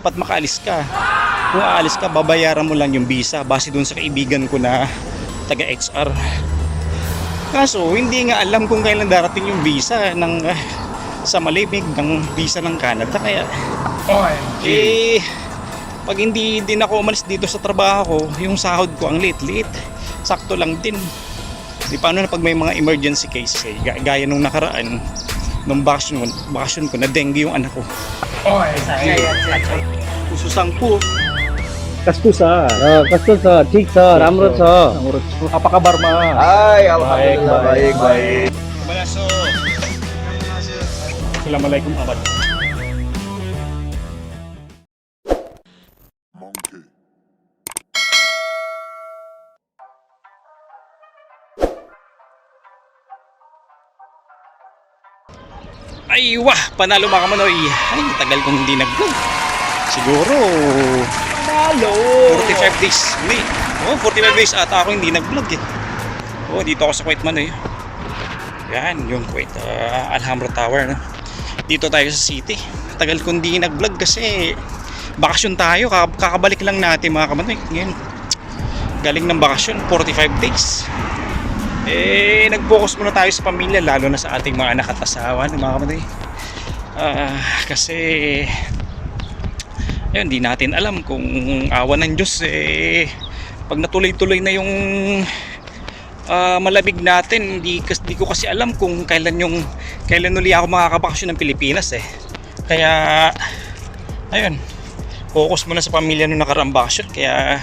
dapat makaalis ka. Kung aalis ka, babayaran mo lang yung visa base dun sa kaibigan ko na taga XR. Kaso hindi nga alam kung kailan darating yung visa ng sa malimig ng visa ng Canada. Kaya pag hindi din ako umalis dito sa trabaho ko, yung sahod ko ang liit-liit, sakto lang din. Di paano na pag may mga emergency cases gaya nung nakaraan, nung bakasyon ko na dengue yung anak ko. Susang po. कस्तो छ ठीक छ राम्रो छ Apa kabar ma? Hai, alhamdulillah baik. Balaso. Assalamualaikum abad. Ay wah, panalo mga kamanoy. Ay, tagal kong hindi nag-vlog. Siguro panalo 45 days. Hindi. 45 days ata ako hindi nag-vlog eh. Dito ako sa Kuwait Manoy. Yan, yung Kuwait Alhambra Tower, no? Dito tayo sa city. Tagal kong hindi nag-vlog kasi bakasyon tayo. Kakabalik lang natin mga kamanoy. Ngayon, galing ng bakasyon, 45 days. Nag-focus muna tayo sa pamilya, lalo na sa ating mga anak at asawa, mga kamanoy. Kasi ayun, di natin alam kung awa ng Diyos pag natuloy-tuloy na yung malamig natin, di ko kasi alam kung kailan uli ako makakabakasyon ng Pilipinas Kaya ayun, focus muna sa pamilya nung nakaraang bakasyon. Kaya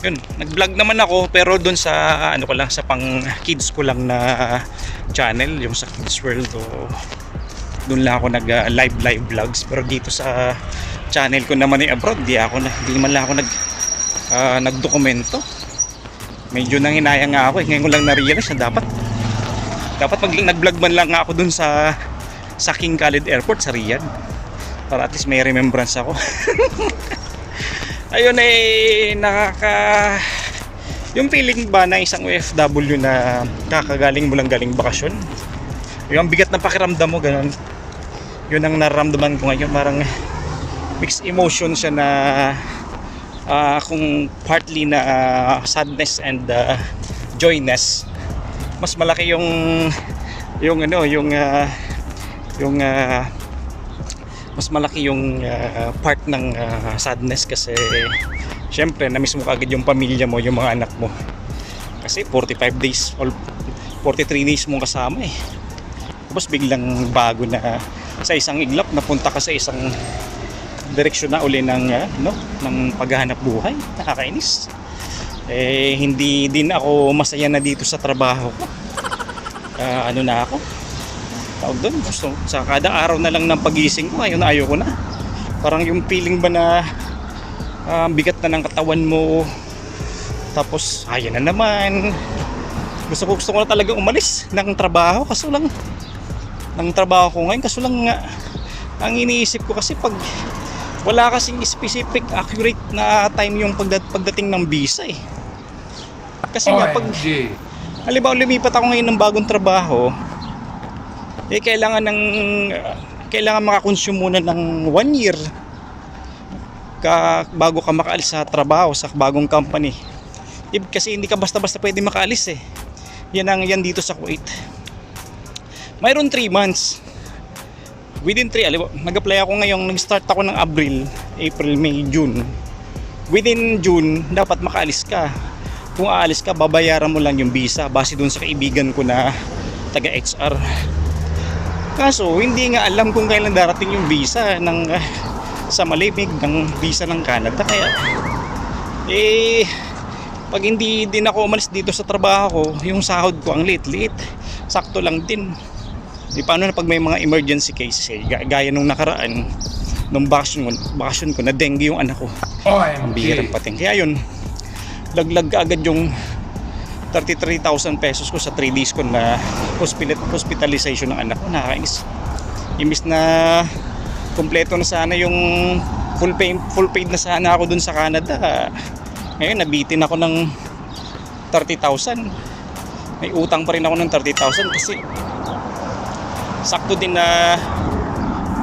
yun, nag-vlog naman ako, pero doon sa ano ko lang, sa pang kids ko lang na channel, yung sa Kids World, doon lang ako nag live vlogs. Pero dito sa channel ko naman abroad, di man lang ako nagdokumento. Medyo nanghinayang nga ako ngayon ko lang na-realize na dapat nag-vlog man lang ako doon sa King Khalid Airport sa Riyadh, para at least may remembrance ako. Ayun, yung feeling ba na isang OFW na kakagaling mo lang galing bakasyon, yung bigat ng pakiramdam mo, ganun. Yun ang nararamdaman ko ngayon. Parang mixed emotion siya na kung partly na sadness and joyness. Mas malaki mas malaki yung part ng sadness, kasi syempre na-miss mo agad yung pamilya mo, yung mga anak mo, kasi 45 days or 43 days mo kasama tapos biglang bago na sa isang iglap napunta ka sa isang direksyon na uli ng paghahanap buhay. Nakakainis. Hindi din ako masaya na dito sa trabaho ko. Ano na ako, tawag doon, gusto sa kada araw na lang ng pagising ko, ayoko na. Parang yung feeling ba na bigat na ng katawan mo, tapos ayan na naman, gusto ko na talaga umalis ng trabaho. Kaso lang ang iniisip ko, kasi pag wala kasing specific accurate na time yung pagdating ng visa kasi nga pag halimbawa lumipat ako ngayon ng bagong trabaho, kailangan makakonsume muna ng 1 year bago ka makaalis sa trabaho sa bagong company. Kasi hindi ka basta-basta pwede makaalis yan dito sa Kuwait. Mayroon 3 months. Within 3, nag-apply ako ngayong, nag-start ako ng April, May, June. Within June, dapat makaalis ka. Kung aalis ka, babayaran mo lang yung visa base dun sa kaibigan ko na taga XR. Kaso hindi nga alam kung kailan darating yung visa sa malimig ng visa ng Canada. Kaya pag hindi din ako umalis dito sa trabaho ko, yung sahod ko ang liit-liit, sakto lang din. Di paano na pag may mga emergency cases gaya nung nakaraan, nung bakasyon ko na dengue yung anak ko. Ang bihirang pating. Kaya yun, laglag agad yung 33,000 pesos ko sa 3 days ko na hospitalization ng anak ko. Nakakainis. Imbis na kompleto na sana yung full paid na sana ako dun sa Canada, ngayon nabitin ako ng 30,000. May utang pa rin ako ng 30,000 kasi sakto din na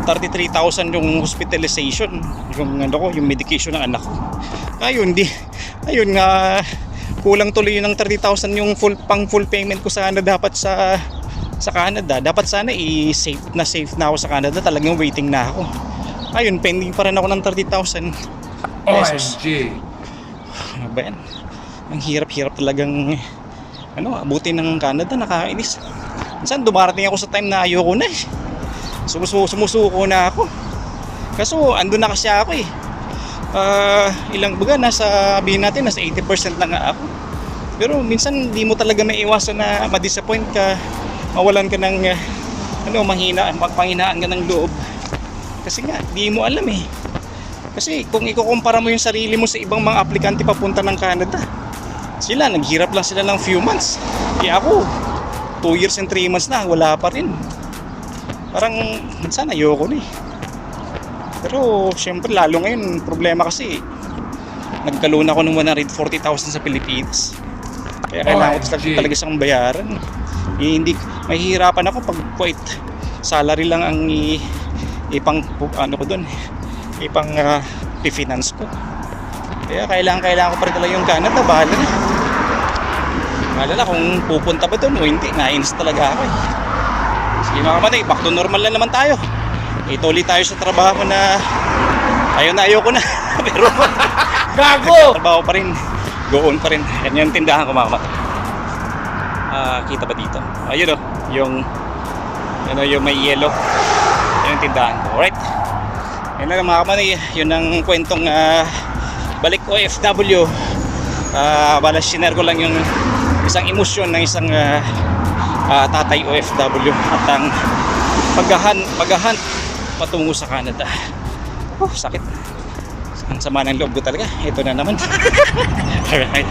33,000 yung hospitalization. yung ano ko, yung medication ng anak ko. Ayun nga, kulang tuloy yun ng 30,000 yung full payment ko sana dapat sa Canada. Dapat sana safe na ako sa Canada. Talagang waiting na ako. Ayun, pending pa rin ako ng 30,000 pesos. Ano ba yan? Ang hirap-hirap talagang abutin ng Canada. Nakakainis. Minsan dumarating ako sa time na ayoko na eh. Sumusuko na ako. Kaso andun na kasi ako eh. Ilang baga nasa sabihin natin nasa 80% na nga ako. Pero minsan di mo talaga maiiwasan na ma-disappoint ka, mawalan ka ng panghinaan ka ng loob. Kasi nga di mo alam eh. Kasi kung ikukumpara mo yung sarili mo sa ibang mga aplikante papunta ng Canada, sila naghirap lang sila ng few months. Ako 2 years and 3 months na, wala pa rin. Parang minsan ayoko na eh. Pero syempre lalo ngayon problema kasi nagka-loan ako ng 140,000 sa Pilipinas. Kaya kailangan ko talaga siyang bayaran. Hindi mahihirapan ako pag quite salary lang ang ipang ko doon. Ipang i-finance ko. Kaya kailangan ko pa rin talaga yung Canada, bahala na. Bahala na kung pupunta ba doon o hindi. Nainis talaga ako eh. Sige mga kamanay, back to normal na naman tayo. Ituloy tayo sa trabaho na ayoko na. Pero gago! Trabaho pa rin. Go on pa rin. Yan yung tindahan ko mga kamanay. Kita ba dito? Ayun o. Yung may yellow. Yan yung tindahan ko. Alright. Yan lang mga kamanay. Yun ang kwentong balik OFW. Bala sinare ko lang yung isang emosyon ng isang tatay OFW at ang paghahunt patungo sa Canada. Sakit. Ang sama ng loob ko talaga. Ito na naman. Alright.